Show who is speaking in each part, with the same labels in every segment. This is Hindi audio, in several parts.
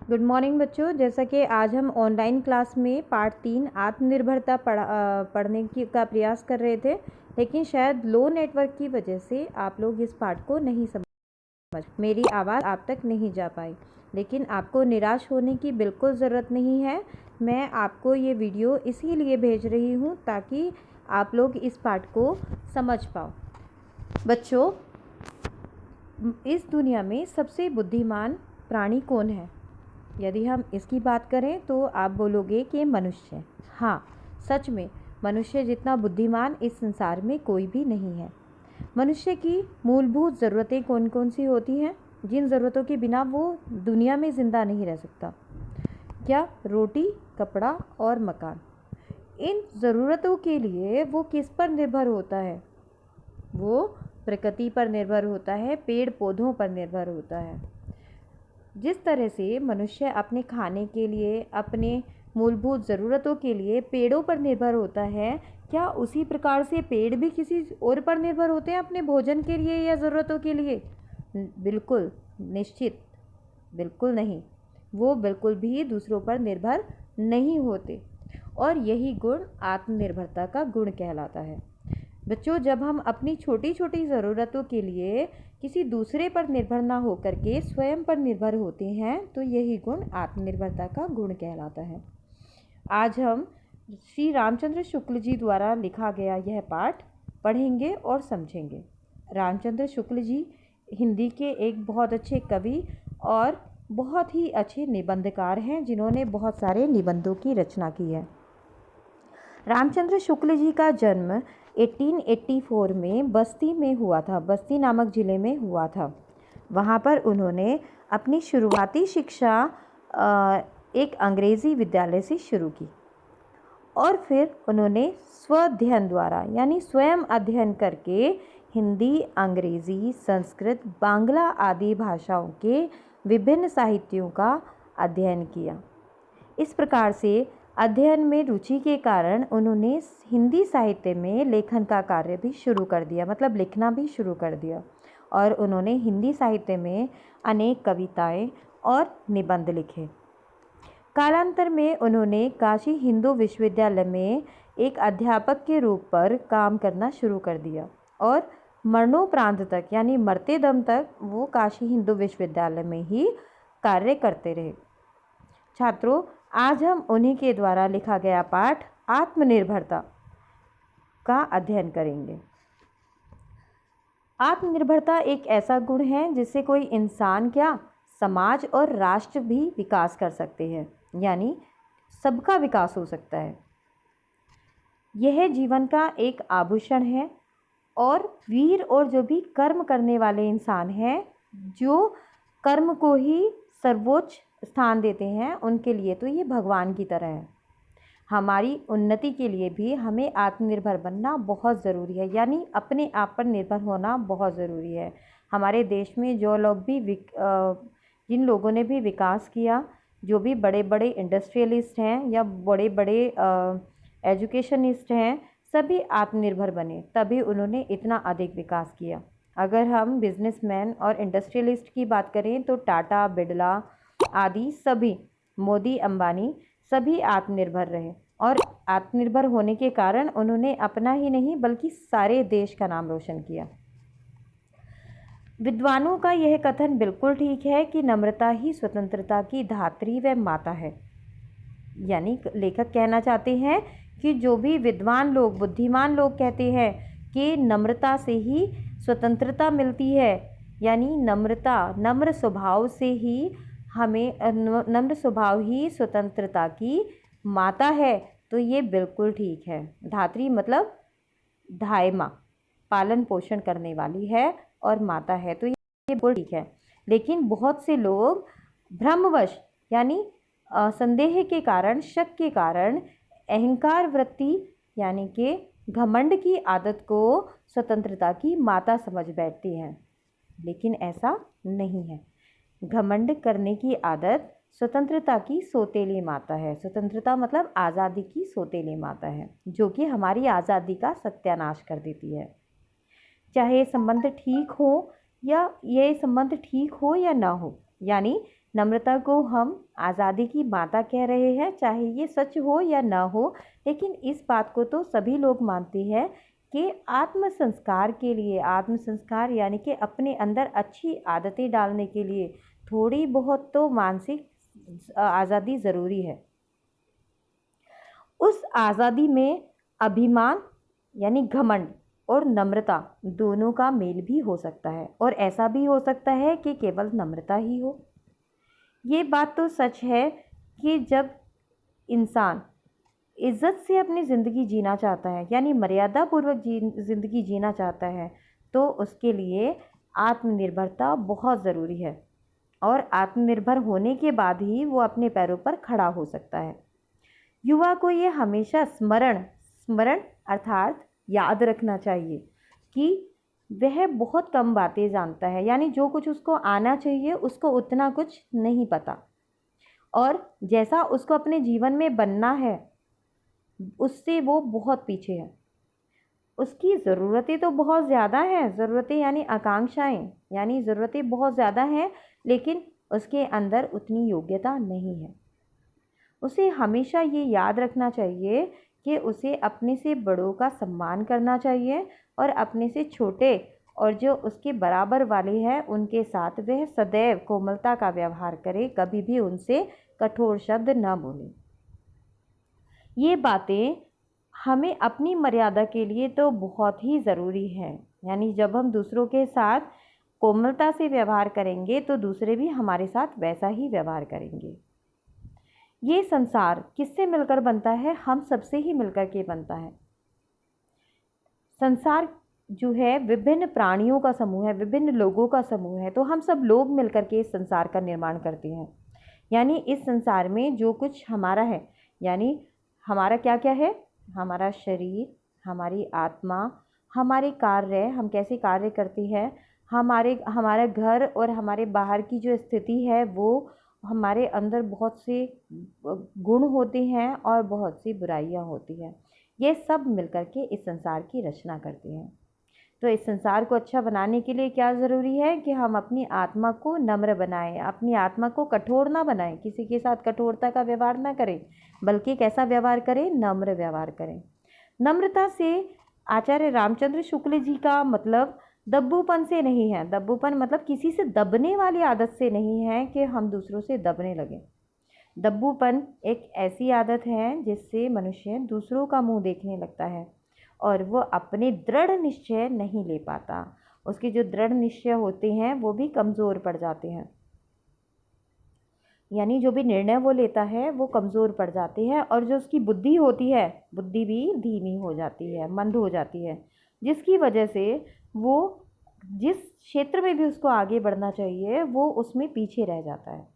Speaker 1: गुड मॉर्निंग बच्चों। जैसा कि आज हम ऑनलाइन क्लास में पार्ट 3 आत्मनिर्भरता पढ़ने की का प्रयास कर रहे थे, लेकिन शायद लो नेटवर्क की वजह से आप लोग इस पार्ट को नहीं समझ, मेरी आवाज़ आप तक नहीं जा पाई। लेकिन आपको निराश होने की बिल्कुल ज़रूरत नहीं है। मैं आपको ये वीडियो इसीलिए भेज रही हूँ ताकि आप लोग इस पार्ट को समझ पाओ। बच्चों, इस दुनिया में सबसे बुद्धिमान प्राणी कौन है? यदि हम इसकी बात करें तो आप बोलोगे कि मनुष्य। हाँ, सच में मनुष्य जितना बुद्धिमान इस संसार में कोई भी नहीं है। मनुष्य की मूलभूत ज़रूरतें कौन कौन सी होती हैं, जिन ज़रूरतों के बिना वो दुनिया में ज़िंदा नहीं रह सकता? क्या? रोटी, कपड़ा और मकान। इन ज़रूरतों के लिए वो किस पर निर्भर होता है? वो प्रकृति पर निर्भर होता है, पेड़ पौधों पर निर्भर होता है। जिस तरह से मनुष्य अपने खाने के लिए, अपने मूलभूत ज़रूरतों के लिए पेड़ों पर निर्भर होता है, क्या उसी प्रकार से पेड़ भी किसी और पर निर्भर होते हैं अपने भोजन के लिए या ज़रूरतों के लिए? बिल्कुल निश्चित, बिल्कुल नहीं। वो बिल्कुल भी दूसरों पर निर्भर नहीं होते, और यही गुण आत्मनिर्भरता का गुण कहलाता है। बच्चों, जब हम अपनी छोटी छोटी ज़रूरतों के लिए किसी दूसरे पर निर्भर ना होकर के स्वयं पर निर्भर होते हैं, तो यही गुण आत्मनिर्भरता का गुण कहलाता है। आज हम श्री रामचंद्र शुक्ल जी द्वारा लिखा गया यह पाठ पढ़ेंगे और समझेंगे। रामचंद्र शुक्ल जी हिंदी के एक बहुत अच्छे कवि और बहुत ही अच्छे निबंधकार हैं, जिन्होंने बहुत सारे निबंधों की रचना की है। रामचंद्र शुक्ल जी का जन्म 1884 में बस्ती में हुआ था, बस्ती नामक ज़िले में हुआ था। वहाँ पर उन्होंने अपनी शुरुआती शिक्षा एक अंग्रेज़ी विद्यालय से शुरू की, और फिर उन्होंने स्वाध्ययन द्वारा यानी स्वयं अध्ययन करके हिंदी, अंग्रेज़ी, संस्कृत, बांग्ला आदि भाषाओं के विभिन्न साहित्यों का अध्ययन किया। इस प्रकार से अध्ययन में रुचि के कारण उन्होंने हिंदी साहित्य में लेखन का कार्य भी शुरू कर दिया, मतलब लिखना भी शुरू कर दिया, और उन्होंने हिंदी साहित्य में अनेक कविताएं और निबंध लिखे। कालांतर में उन्होंने काशी हिंदू विश्वविद्यालय में एक अध्यापक के रूप पर काम करना शुरू कर दिया, और मरणोपरांत तक यानी मरते दम तक वो काशी हिंदू विश्वविद्यालय में ही कार्य करते रहे। छात्रों, आज हम उन्हीं के द्वारा लिखा गया पाठ आत्मनिर्भरता का अध्ययन करेंगे। आत्मनिर्भरता एक ऐसा गुण है जिससे कोई इंसान क्या, समाज और राष्ट्र भी विकास कर सकते हैं, यानी सबका विकास हो सकता है। यह जीवन का एक आभूषण है, और वीर और जो भी कर्म करने वाले इंसान हैं, जो कर्म को ही सर्वोच्च स्थान देते हैं, उनके लिए तो ये भगवान की तरह है। हमारी उन्नति के लिए भी हमें आत्मनिर्भर बनना बहुत ज़रूरी है, यानी अपने आप पर निर्भर होना बहुत ज़रूरी है। हमारे देश में जो लोग भी जिन लोगों ने भी विकास किया, जो भी बड़े बड़े इंडस्ट्रियलिस्ट हैं या बड़े बड़े एजुकेशनिस्ट हैं, सभी आत्मनिर्भर बने, तभी उन्होंने इतना अधिक विकास किया। अगर हम बिजनेसमैन और इंडस्ट्रियलिस्ट की बात करें तो टाटा, बिरला आदि सभी, मोदी, अंबानी सभी आत्मनिर्भर रहे, और आत्मनिर्भर होने के कारण उन्होंने अपना ही नहीं बल्कि सारे देश का नाम रोशन किया। विद्वानों का यह कथन बिल्कुल ठीक है कि नम्रता ही स्वतंत्रता की धात्री व माता है। यानी लेखक कहना चाहते हैं कि जो भी विद्वान लोग, बुद्धिमान लोग कहते हैं कि नम्रता से ही स्वतंत्रता मिलती है, यानी नम्रता, नम्र स्वभाव से ही हमें, नम्र स्वभाव ही स्वतंत्रता की माता है, तो ये बिल्कुल ठीक है। धात्री मतलब धाय माँ, पालन पोषण करने वाली है, और माता है, तो ये बिल्कुल ठीक है। लेकिन बहुत से लोग भ्रमवश यानी संदेह के कारण, शक के कारण, अहंकार वृत्ति यानी कि घमंड की आदत को स्वतंत्रता की माता समझ बैठती हैं, लेकिन ऐसा नहीं है। घमंड करने की आदत स्वतंत्रता की सौतेली माता है। स्वतंत्रता मतलब आज़ादी की सौतेली माता है, जो कि हमारी आज़ादी का सत्यानाश कर देती है। चाहे संबंध ठीक हो या ना हो, यानी नम्रता को हम आज़ादी की माता कह रहे हैं, चाहे ये सच हो या ना हो, लेकिन इस बात को तो सभी लोग मानते हैं कि आत्म संस्कार के लिए, आत्म संस्कार यानी कि अपने अंदर अच्छी आदतें डालने के लिए थोड़ी बहुत तो मानसिक आज़ादी ज़रूरी है। उस आज़ादी में अभिमान यानी घमंड और नम्रता दोनों का मेल भी हो सकता है, और ऐसा भी हो सकता है कि केवल नम्रता ही हो। ये बात तो सच है कि जब इंसान इज़्ज़त से अपनी ज़िंदगी जीना चाहता है, यानी मर्यादापूर्वक ज़िंदगी जीना चाहता है, तो उसके लिए आत्मनिर्भरता बहुत ज़रूरी है, और आत्मनिर्भर होने के बाद ही वो अपने पैरों पर खड़ा हो सकता है। युवा को ये हमेशा स्मरण स्मरण अर्थात याद रखना चाहिए कि वह बहुत कम बातें जानता है, यानी जो कुछ उसको आना चाहिए उसको उतना कुछ नहीं पता, और जैसा उसको अपने जीवन में बनना है उससे वो बहुत पीछे है। उसकी ज़रूरतें तो बहुत ज़्यादा हैं, ज़रूरतें यानी आकांक्षाएं, यानी ज़रूरतें बहुत ज़्यादा हैं, लेकिन उसके अंदर उतनी योग्यता नहीं है। उसे हमेशा ये याद रखना चाहिए कि उसे अपने से बड़ों का सम्मान करना चाहिए, और अपने से छोटे और जो उसके बराबर वाले हैं उनके साथ वह सदैव कोमलता का व्यवहार करे, कभी भी उनसे कठोर शब्द न बोले। ये बातें हमें अपनी मर्यादा के लिए तो बहुत ही ज़रूरी है, यानी जब हम दूसरों के साथ कोमलता से व्यवहार करेंगे तो दूसरे भी हमारे साथ वैसा ही व्यवहार करेंगे। ये संसार किससे मिलकर बनता है? हम सबसे ही मिलकर के बनता है। संसार जो है विभिन्न प्राणियों का समूह है, विभिन्न लोगों का समूह है, तो हम सब लोग मिलकर के इस संसार का निर्माण करते हैं। यानी इस संसार में जो कुछ हमारा है, यानी हमारा क्या क्या है, हमारा शरीर, हमारी आत्मा, हमारे कार्य, हम कैसे कार्य करते हैं, हमारा घर और हमारे बाहर की जो स्थिति है, वो हमारे अंदर बहुत से गुण होते हैं और बहुत सी बुराइयां होती हैं। ये सब मिलकर के इस संसार की रचना करते हैं। तो इस संसार को अच्छा बनाने के लिए क्या ज़रूरी है कि हम अपनी आत्मा को नम्र बनाएं, अपनी आत्मा को कठोर ना बनाएं, किसी के साथ कठोरता का व्यवहार ना करें, बल्कि कैसा व्यवहार करें? नम्र व्यवहार करें। नम्रता से आचार्य रामचंद्र शुक्ल जी का मतलब दब्बूपन से नहीं है। दब्बूपन मतलब किसी से दबने वाली आदत से नहीं है कि हम दूसरों से दबने लगें। दब्बूपन एक ऐसी आदत है जिससे मनुष्य दूसरों का मुंह देखने लगता है, और वो अपने दृढ़ निश्चय नहीं ले पाता। उसके जो दृढ़ निश्चय होते हैं वो भी कमज़ोर पड़ जाते हैं, यानी जो भी निर्णय वो लेता है वो कमज़ोर पड़ जाते हैं, और जो उसकी बुद्धि होती है, बुद्धि भी धीमी हो जाती है, मंद हो जाती है, जिसकी वजह से वो जिस क्षेत्र में भी उसको आगे बढ़ना चाहिए वो उसमें पीछे रह जाता है,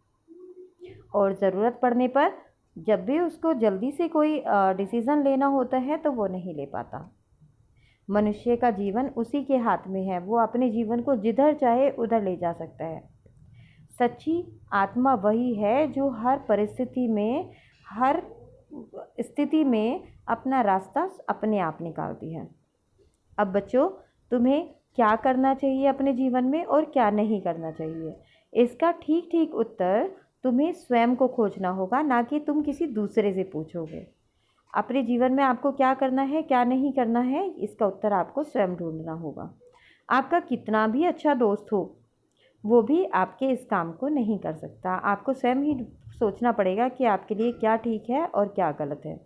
Speaker 1: और ज़रूरत पड़ने पर जब भी उसको जल्दी से कोई डिसीज़न लेना होता है तो वो नहीं ले पाता। मनुष्य का जीवन उसी के हाथ में है, वो अपने जीवन को जिधर चाहे उधर ले जा सकता है। सच्ची आत्मा वही है जो हर परिस्थिति में, हर स्थिति में अपना रास्ता अपने आप निकालती है। अब बच्चों, तुम्हें क्या करना चाहिए अपने जीवन में और क्या नहीं करना चाहिए, इसका ठीक ठीक उत्तर तुम्हें स्वयं को खोजना होगा, ना कि तुम किसी दूसरे से पूछोगे। अपने जीवन में आपको क्या करना है, क्या नहीं करना है, इसका उत्तर आपको स्वयं ढूंढना होगा। आपका कितना भी अच्छा दोस्त हो, वो भी आपके इस काम को नहीं कर सकता। आपको स्वयं ही सोचना पड़ेगा कि आपके लिए क्या ठीक है और क्या गलत है।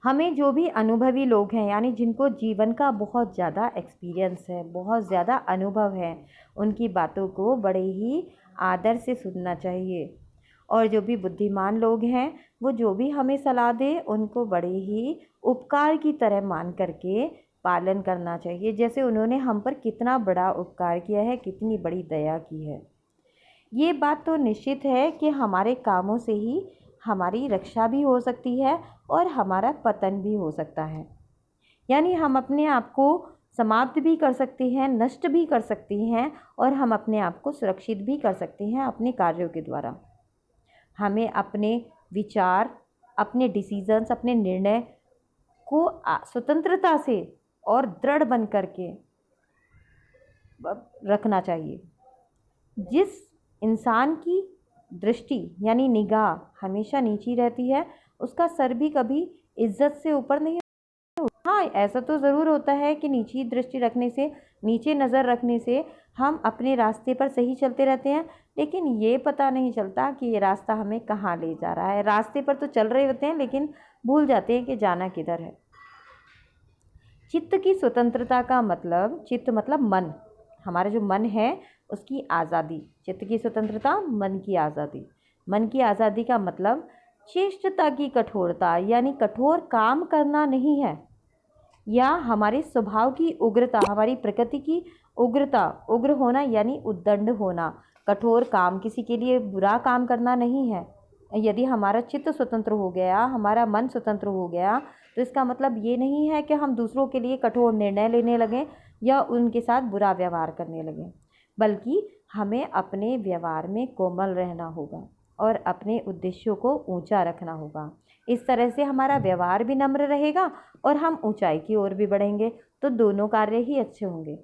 Speaker 1: हमें जो भी अनुभवी लोग हैं, यानी जिनको जीवन का बहुत ज़्यादा एक्सपीरियंस है, बहुत ज़्यादा अनुभव है, उनकी बातों को बड़े ही आदर से सुनना चाहिए। और जो भी बुद्धिमान लोग हैं, वो जो भी हमें सलाह दे उनको बड़े ही उपकार की तरह मान करके पालन करना चाहिए। जैसे उन्होंने हम पर कितना बड़ा उपकार किया है, कितनी बड़ी दया की है। ये बात तो निश्चित है कि हमारे कामों से ही हमारी रक्षा भी हो सकती है और हमारा पतन भी हो सकता है। यानी हम अपने आप को समाप्त भी कर सकते हैं, नष्ट भी कर सकते हैं, और हम अपने आप को सुरक्षित भी कर सकते हैं अपने कार्यों के द्वारा। हमें अपने विचार, अपने डिसीजंस, अपने निर्णय को स्वतंत्रता से और दृढ़ बन करके रखना चाहिए। जिस इंसान की दृष्टि यानी निगाह हमेशा नीची रहती है, उसका सर भी कभी इज्जत से ऊपर नहीं। हाँ, ऐसा तो ज़रूर होता है कि नीची दृष्टि रखने से, नीचे नज़र रखने से हम अपने रास्ते पर सही चलते रहते हैं, लेकिन ये पता नहीं चलता कि ये रास्ता हमें कहाँ ले जा रहा है। रास्ते पर तो चल रहे होते हैं लेकिन भूल जाते हैं कि जाना किधर है। चित्त की स्वतंत्रता का मतलब, चित्त मतलब मन, हमारा जो मन है उसकी आज़ादी। चित्त की स्वतंत्रता, मन की आज़ादी। मन की आज़ादी का मतलब चेष्टता की कठोरता, यानी कठोर काम करना नहीं है, या हमारे स्वभाव की उग्रता, हमारी प्रकृति की उग्रता, उग्र होना यानी उद्दंड होना। कठोर काम, किसी के लिए बुरा काम करना नहीं है। यदि हमारा चित्त स्वतंत्र हो गया, हमारा मन स्वतंत्र हो गया, तो इसका मतलब ये नहीं है कि हम दूसरों के लिए कठोर निर्णय लेने लगें या उनके साथ बुरा व्यवहार करने लगें, बल्कि हमें अपने व्यवहार में कोमल रहना होगा और अपने उद्देश्यों को ऊंचा रखना होगा। इस तरह से हमारा व्यवहार भी नम्र रहेगा और हम ऊंचाई की ओर भी बढ़ेंगे, तो दोनों कार्य ही अच्छे होंगे।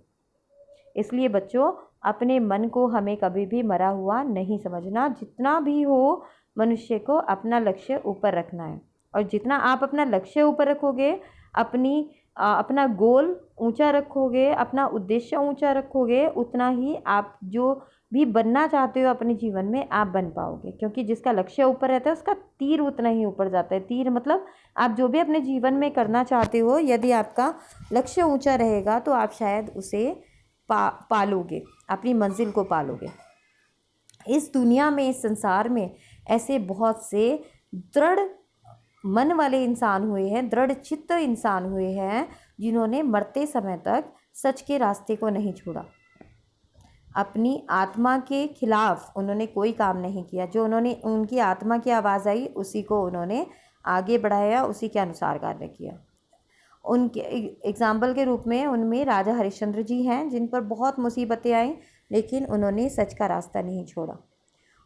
Speaker 1: इसलिए बच्चों, अपने मन को हमें कभी भी मरा हुआ नहीं समझना। जितना भी हो, मनुष्य को अपना लक्ष्य ऊपर रखना है, और जितना आप अपना लक्ष्य ऊपर रखोगे, अपना गोल ऊंचा रखोगे, अपना उद्देश्य ऊंचा रखोगे, उतना ही आप जो भी बनना चाहते हो अपने जीवन में आप बन पाओगे। क्योंकि जिसका लक्ष्य ऊपर रहता है उसका तीर उतना ही ऊपर जाता है। तीर मतलब आप जो भी अपने जीवन में करना चाहते हो, यदि आपका लक्ष्य ऊंचा रहेगा तो आप शायद उसे पालोगे, अपनी मंजिल को पालोगे। इस दुनिया में, इस संसार में ऐसे बहुत से दृढ़ मन वाले इंसान हुए हैं, दृढ़ चित्त इंसान हुए हैं, जिन्होंने मरते समय तक सच के रास्ते को नहीं छोड़ा। अपनी आत्मा के खिलाफ उन्होंने कोई काम नहीं किया। जो उनकी आत्मा की आवाज़ आई उसी को उन्होंने आगे बढ़ाया, उसी के अनुसार कार्य किया। उनके एग्जाम्पल के रूप में उनमें राजा हरिश्चंद्र जी हैं, जिन पर बहुत मुसीबतें आई, लेकिन उन्होंने सच का रास्ता नहीं छोड़ा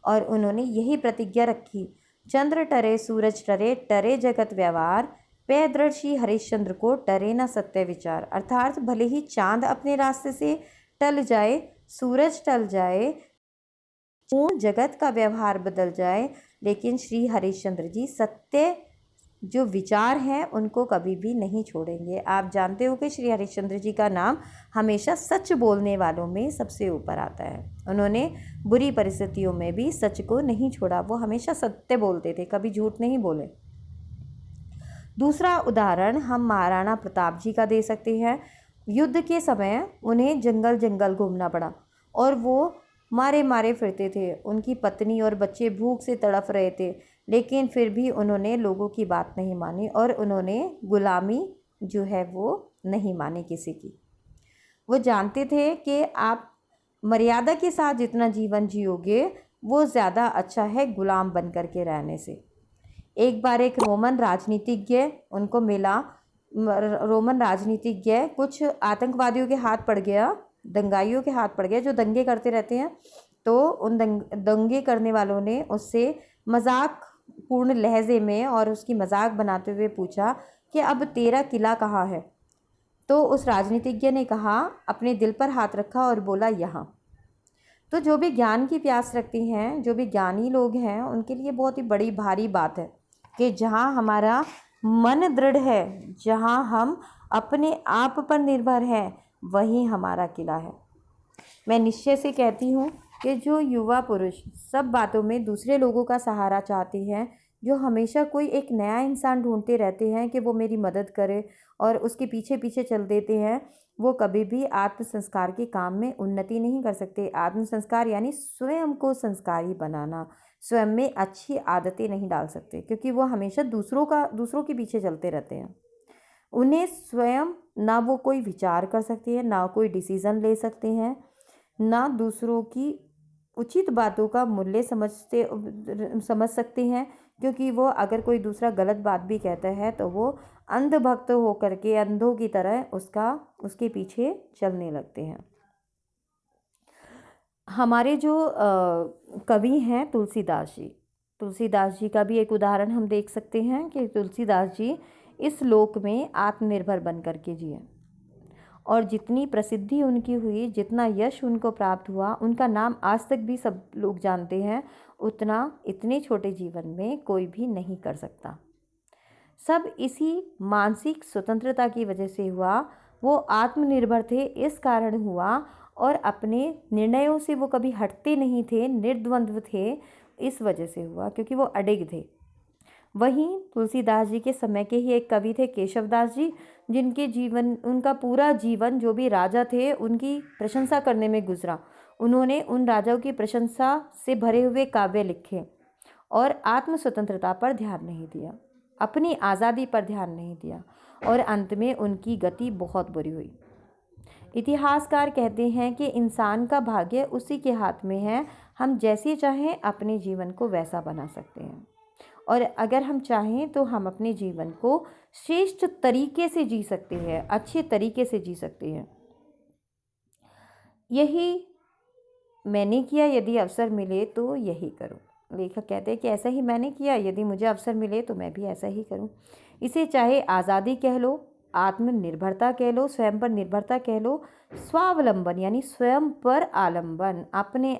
Speaker 1: और उन्होंने यही प्रतिज्ञा रखी, चंद्र टरे सूरज टरे, टरे जगत व्यवहार, पे दृढ़ हरिश्चंद्र को टरे न सत्य विचार। अर्थात भले ही चांद अपने रास्ते से टल जाए, सूरज टल जाए, पूर्ण जगत का व्यवहार बदल जाए, लेकिन श्री हरिश्चंद्र जी सत्य जो विचार हैं उनको कभी भी नहीं छोड़ेंगे। आप जानते हो कि श्री हरिश्चंद्र जी का नाम हमेशा सच बोलने वालों में सबसे ऊपर आता है। उन्होंने बुरी परिस्थितियों में भी सच को नहीं छोड़ा, वो हमेशा सत्य बोलते थे, कभी झूठ नहीं बोले। दूसरा उदाहरण हम महाराणा प्रताप जी का दे सकते हैं। युद्ध के समय उन्हें जंगल जंगल घूमना पड़ा और वो मारे मारे फिरते थे। उनकी पत्नी और बच्चे भूख से तड़फ रहे थे, लेकिन फिर भी उन्होंने लोगों की बात नहीं मानी और उन्होंने गुलामी जो है वो नहीं मानी किसी की। वो जानते थे कि आप मर्यादा के साथ जितना जीवन जियोगे वो ज़्यादा अच्छा है गुलाम बन कर के रहने से। एक बार एक रोमन राजनीतिज्ञ उनको मिला। रोमन राजनीतिज्ञ कुछ आतंकवादियों के हाथ पड़ गया, दंगाइयों के हाथ पड़ गया, जो दंगे करते रहते हैं। तो उन दंगे करने वालों ने उससे मजाक पूर्ण लहजे में और उसकी मजाक बनाते हुए पूछा कि अब तेरा किला कहाँ है। तो उस राजनीतिज्ञ ने कहा, अपने दिल पर हाथ रखा और बोला, यहाँ। तो जो भी ज्ञान की प्यास रखते हैं, जो भी ज्ञानी लोग हैं, उनके लिए बहुत ही बड़ी भारी बात है कि जहाँ हमारा मन दृढ़ है, जहाँ हम अपने आप पर निर्भर हैं, वही हमारा किला है। मैं निश्चय से कहती हूँ कि जो युवा पुरुष सब बातों में दूसरे लोगों का सहारा चाहते हैं, जो हमेशा कोई एक नया इंसान ढूंढते रहते हैं कि वो मेरी मदद करे और उसके पीछे पीछे चल देते हैं, वो कभी भी आत्म संस्कार के काम में उन्नति नहीं कर सकते। आत्म संस्कार यानी स्वयं को संस्कारी बनाना, स्वयं में अच्छी आदतें नहीं डाल सकते, क्योंकि वो हमेशा दूसरों के पीछे चलते रहते हैं। उन्हें स्वयं ना वो कोई विचार कर सकते हैं, ना कोई डिसीज़न ले सकते हैं, ना दूसरों की उचित बातों का मूल्य समझ सकते हैं, क्योंकि वो अगर कोई दूसरा गलत बात भी कहता है तो वो अंधभक्त होकर के अंधों की तरह उसके पीछे चलने लगते हैं। हमारे जो कवि हैं तुलसीदास जी का भी एक उदाहरण हम देख सकते हैं कि तुलसीदास जी इस लोक में आत्मनिर्भर बन कर के जिए और जितनी प्रसिद्धि उनकी हुई, जितना यश उनको प्राप्त हुआ, उनका नाम आज तक भी सब लोग जानते हैं, उतना इतने छोटे जीवन में कोई भी नहीं कर सकता। सब इसी मानसिक स्वतंत्रता की वजह से हुआ। वो आत्मनिर्भर थे इस कारण हुआ, और अपने निर्णयों से वो कभी हटते नहीं थे, निर्द्वंद्व थे, इस वजह से हुआ क्योंकि वो अडिग थे। वहीं तुलसीदास जी के समय के ही एक कवि थे केशवदास जी, जिनके जीवन, उनका पूरा जीवन जो भी राजा थे उनकी प्रशंसा करने में गुजरा। उन्होंने उन राजाओं की प्रशंसा से भरे हुए काव्य लिखे और आत्म स्वतंत्रता पर ध्यान नहीं दिया, अपनी आज़ादी पर ध्यान नहीं दिया, और अंत में उनकी गति बहुत बुरी हुई। इतिहासकार कहते हैं कि इंसान का भाग्य उसी के हाथ में है, हम जैसे चाहें अपने जीवन को वैसा बना सकते हैं, और अगर हम चाहें तो हम अपने जीवन को श्रेष्ठ तरीके से जी सकते हैं, अच्छे तरीके से जी सकते हैं। यही मैंने किया, यदि अवसर मिले तो यही करूं। लेखक कहते हैं कि ऐसा ही मैंने किया, यदि मुझे अवसर मिले तो मैं भी ऐसा ही करूं। इसे चाहे आज़ादी कह लो, आत्मनिर्भरता कह लो, स्वयं पर निर्भरता कह लो, स्वावलंबन यानी स्वयं पर आलंबन, अपने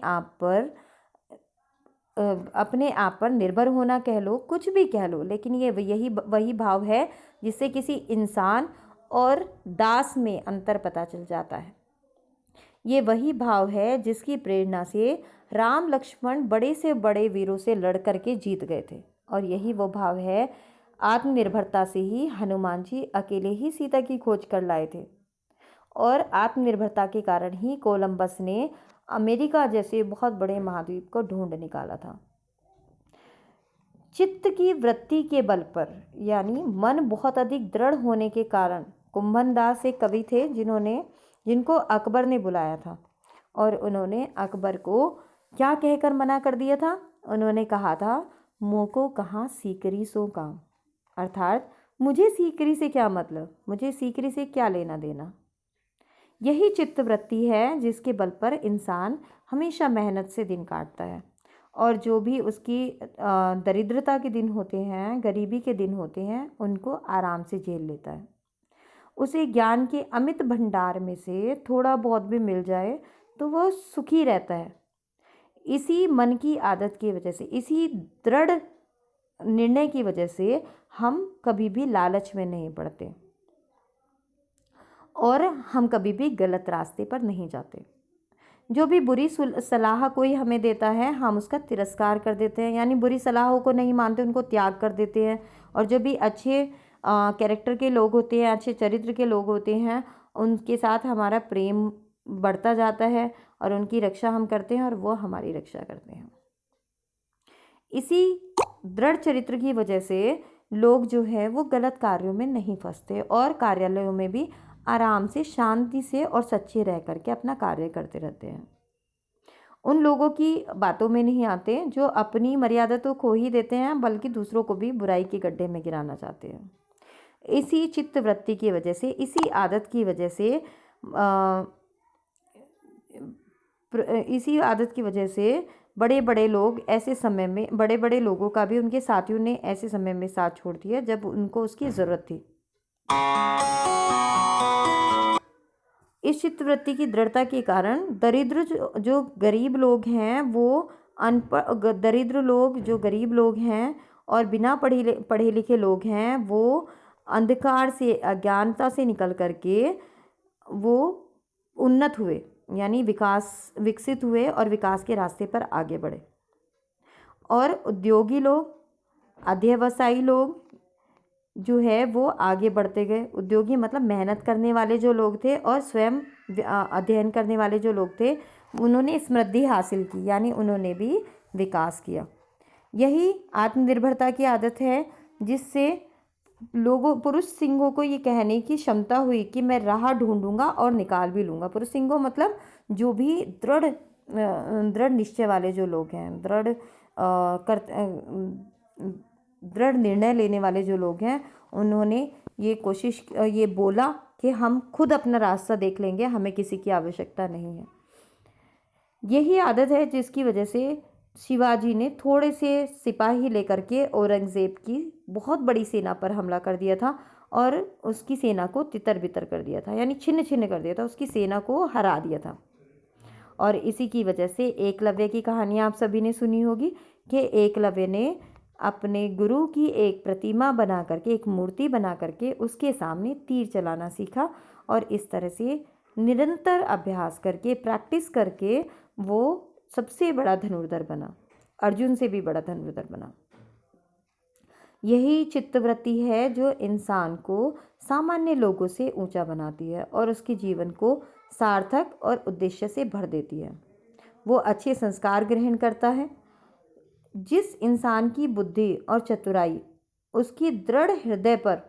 Speaker 1: आप पर निर्भर होना कह लो, कुछ भी कह लो, लेकिन ये वही भाव है जिससे किसी इंसान और दास में अंतर पता चल जाता है। ये वही भाव है जिसकी प्रेरणा से राम लक्ष्मण बड़े से बड़े वीरों से लड़ करके जीत गए थे, और यही वो भाव है, आत्मनिर्भरता से ही हनुमान जी अकेले ही सीता की खोज कर लाए थे, और आत्मनिर्भरता के कारण ही कोलंबस ने अमेरिका जैसे बहुत बड़े महाद्वीप को ढूंढ निकाला था। चित्त की वृत्ति के बल पर, यानी मन बहुत अधिक दृढ़ होने के कारण, कुंभन दास एक कवि थे जिनको अकबर ने बुलाया था, और उन्होंने अकबर को क्या कहकर मना कर दिया था? उन्होंने कहा था, मोको कहाँ सीकरी सो काम, अर्थात मुझे सीकरी से क्या मतलब, मुझे सीकरी से क्या लेना देना। यही चित्तवृत्ति है जिसके बल पर इंसान हमेशा मेहनत से दिन काटता है, और जो भी उसकी दरिद्रता के दिन होते हैं, गरीबी के दिन होते हैं, उनको आराम से झेल लेता है। उसे ज्ञान के अमित भंडार में से थोड़ा बहुत भी मिल जाए तो वह सुखी रहता है। इसी मन की आदत की वजह से, इसी दृढ़ निर्णय की वजह से हम कभी भी लालच में नहीं पड़ते, और हम कभी भी गलत रास्ते पर नहीं जाते। जो भी बुरी सलाह कोई हमें देता है, हम उसका तिरस्कार कर देते हैं, यानी बुरी सलाहों को नहीं मानते, उनको त्याग कर देते हैं। और जो भी अच्छे कैरेक्टर के लोग होते हैं, अच्छे चरित्र के लोग होते हैं, उनके साथ हमारा प्रेम बढ़ता जाता है, और उनकी रक्षा हम करते हैं, और वो हमारी रक्षा करते हैं। इसी दृढ़ चरित्र की वजह से लोग जो है वो गलत कार्यों में नहीं फंसते, और कार्यालयों में भी आराम से, शांति से और सच्चे रह करके अपना कार्य करते रहते हैं। उन लोगों की बातों में नहीं आते जो अपनी मर्यादा तो खो ही देते हैं, बल्कि दूसरों को भी बुराई के गड्ढे में गिराना चाहते हैं। इसी चित्तवृत्ति की वजह से, इसी आदत की वजह से, बड़े बड़े लोग ऐसे समय में, बड़े बड़े लोगों का भी उनके साथियों ने ऐसे समय में साथ छोड़ दिया जब उनको उसकी ज़रूरत थी। इस चित्तवृत्ति की दृढ़ता के कारण दरिद्र जो गरीब लोग हैं, वो दरिद्र लोग जो गरीब लोग हैं और बिना पढ़े लिखे लोग हैं, वो अंधकार से, अज्ञानता से निकल करके वो उन्नत हुए, यानी विकसित हुए, और विकास के रास्ते पर आगे बढ़े। और उद्योगी लोग, अध्यवसायी लोग जो है वो आगे बढ़ते गए। उद्योगी मतलब मेहनत करने वाले जो लोग थे, और स्वयं अध्ययन करने वाले जो लोग थे, उन्होंने समृद्धि हासिल की, यानी उन्होंने भी विकास किया। यही आत्मनिर्भरता की आदत है जिससे पुरुष सिंहों को ये कहने की क्षमता हुई कि मैं राह ढूंढूंगा और निकाल भी लूँगा। पुरुष सिंहों मतलब जो भी दृढ़ निश्चय वाले जो लोग हैं, दृढ़ निर्णय लेने वाले जो लोग हैं, उन्होंने ये बोला कि हम खुद अपना रास्ता देख लेंगे, हमें किसी की आवश्यकता नहीं है। यही आदत है जिसकी वजह से शिवाजी ने थोड़े से सिपाही लेकर के औरंगज़ेब की बहुत बड़ी सेना पर हमला कर दिया था, और उसकी सेना को तितर बितर कर दिया था, यानी छिन्न छिन्न कर दिया था, उसकी सेना को हरा दिया था। और इसी की वजह से एकलव्य की कहानी आप सभी ने सुनी होगी कि एकलव्य ने अपने गुरु की एक प्रतिमा बना करके, एक मूर्ति बना करके उसके सामने तीर चलाना सीखा, और इस तरह से निरंतर अभ्यास करके, प्रैक्टिस करके वो सबसे बड़ा धनुर्धर बना, अर्जुन से भी बड़ा धनुर्धर बना। यही चित्तवृत्ति है जो इंसान को सामान्य लोगों से ऊंचा बनाती है और उसके जीवन को सार्थक और उद्देश्य से भर देती है। वो अच्छे संस्कार ग्रहण करता है। जिस इंसान की बुद्धि और चतुराई उसकी दृढ़ हृदय पर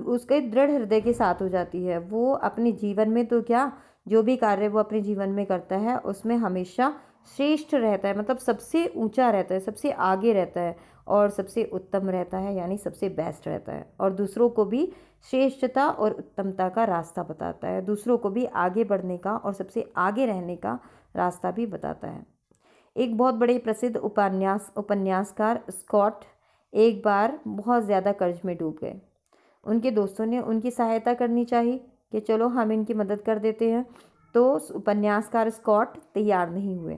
Speaker 1: उसके दृढ़ हृदय के साथ हो जाती है, वो अपने जीवन में तो क्या, जो भी कार्य वो अपने जीवन में करता है उसमें हमेशा श्रेष्ठ रहता है, मतलब सबसे ऊंचा रहता है, सबसे आगे रहता है और सबसे उत्तम रहता है, यानी सबसे बेस्ट रहता है, और दूसरों को भी श्रेष्ठता और उत्तमता का रास्ता बताता है, दूसरों को भी आगे बढ़ने का और सबसे आगे रहने का रास्ता भी बताता है। एक बहुत बड़े प्रसिद्ध उपन्यासकार स्कॉट एक बार बहुत ज़्यादा कर्ज में डूब गए। उनके दोस्तों ने उनकी सहायता करनी चाहिए कि चलो हम इनकी मदद कर देते हैं, तो उपन्यासकार स्कॉट तैयार नहीं हुए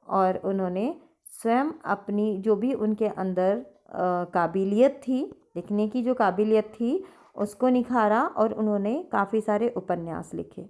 Speaker 1: और उन्होंने स्वयं अपनी जो भी उनके अंदर काबिलियत थी, लिखने की जो काबिलियत थी उसको निखारा और उन्होंने काफ़ी सारे उपन्यास लिखे,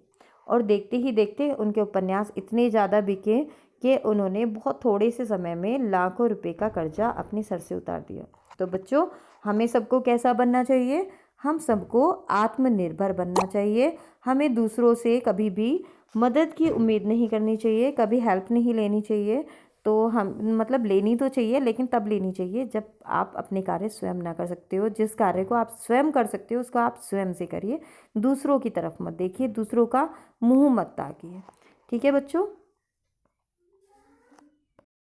Speaker 1: और देखते ही देखते उनके उपन्यास इतने ज़्यादा बिके कि उन्होंने बहुत थोड़े से समय में लाखों रुपए का कर्जा अपने सर से उतार दिया। तो बच्चों, हमें सबको कैसा बनना चाहिए? हम सबको आत्मनिर्भर बनना चाहिए। हमें दूसरों से कभी भी मदद की उम्मीद नहीं करनी चाहिए, कभी हेल्प नहीं लेनी चाहिए। तो हम मतलब लेनी तो चाहिए, लेकिन तब लेनी चाहिए जब आप अपने कार्य स्वयं ना कर सकते हो। जिस कार्य को आप स्वयं कर सकते हो उसको आप स्वयं से करिए, दूसरों की तरफ मत देखिए, दूसरों का मुंह मत ताकिए। ठीक है बच्चों?